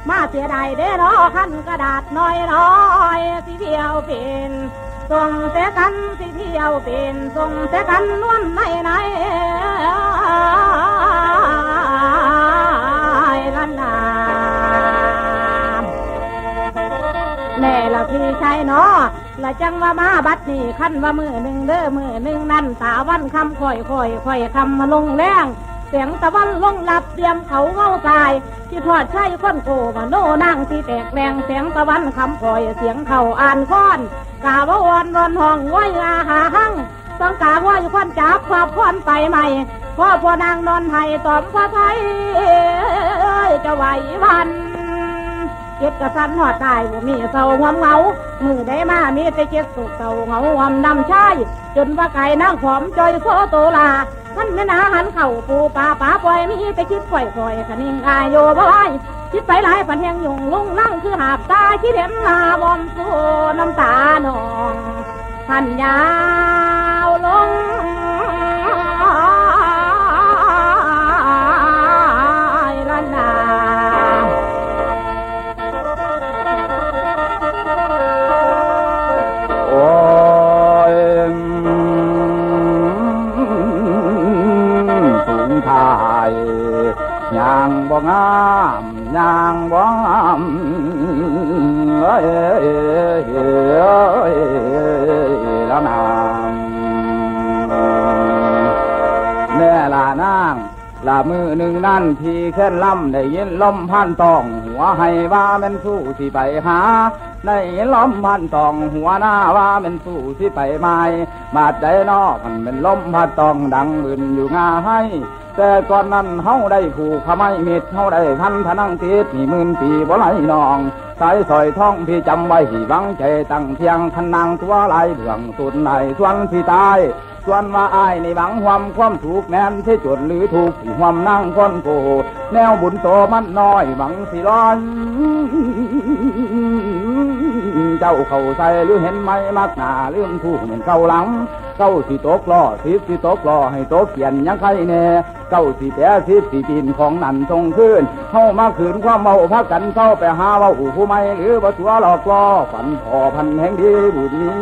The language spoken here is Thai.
มาเสียดายเด้อน้อขั้นกระดาษน้อยสิเที่ยวเป็นส่งเสกันสิเที่ยวเป็นส่งเสกันนวลในลันนาแน่ละพี่ชายเนาะละจังว่ามาบัดนี้ขั้นว่ามือหนึ่งเด้อมือหนึ่งนั่นตาวันคำค่อยคำมาลงแรงเสียงตะวันลงหลับเตรียมเขาเงาตายที่ทอดใช้ค้นโกมาโน่นั่งที่แตกแรงเสียงตะวันคำค่อยเสียงเขาอ่านค้อนกาว่าอ่อนรอนห้องว้อยอาหาหั่งต้องกาว่าอยู่ค้อนจับความค้อนไปใหม่พ่อนางนอนไห้ตอมพระไทยจะไหววันเก็บกระสันหอดตายบ่มีเศร้าหวมเหงามือได้มามีแต่เจ็บสุกเศร้าเหงาหวมดำชายจนว่าไก่นางผอมจอยโซโตลาท่านแม่นาหันเข่าปูป่าปล่อยมีแต่คิดปล่อยขนิ่งอายโยบ่ไหวคิดไปหลายปันแหงยุงลุงนั่งคือหาบตาคิดเห็นหน้าบอมสู้น้ำตาหนองท่านยาวลงลันนาโอ้ยสูงทายยางบ่งามยางบ่งามแล้วนางแม่ลานางละมือหนึ่งนั่นที่แค่นล่ำได้ยินลมพันตองหัวให้ว่าเป็นสู้ที่ไปหาได้ยินลมพันตองหัวหน้าว่าเป็นสู้ที่ไปไม้บาดใจนอกมันเป็นลมพันตองดังบึนอยู่งาให้แต่ก่อนนั้นเฮาได้ผูกขะไม้เม็ดเฮาได้พันพนังติดนี่มื่นปีบ่ไหลนองสายสอยท้องพี่จำไว้ที่หวังใจตั้งเทียงคันนางตัวลายเบื้องสุดในส่วนพี่ตายส่วนว่าอ้ายในหวังความถูกแม่นที่จดหรือถูกที่ความนั่งคนโกแนวบุญโตมันน้อยหวังสิร้อนเจ้าเข้าใส่หรือเห็นไหมมักหนาเรื่องถูกเหมือนเก่าหลังเก้าสิตกล้อสิตกล้อให้โตเขียนยังใครแน่เก้าสิแต่สิปีนของนั่นทรงขึ้นเข้ามาขืนความเมาพักกันเข้าไปหาว่าผู้ไม่หรือว่าตัวหลอกล่อฝันพอพันแห่งดีบุญนี้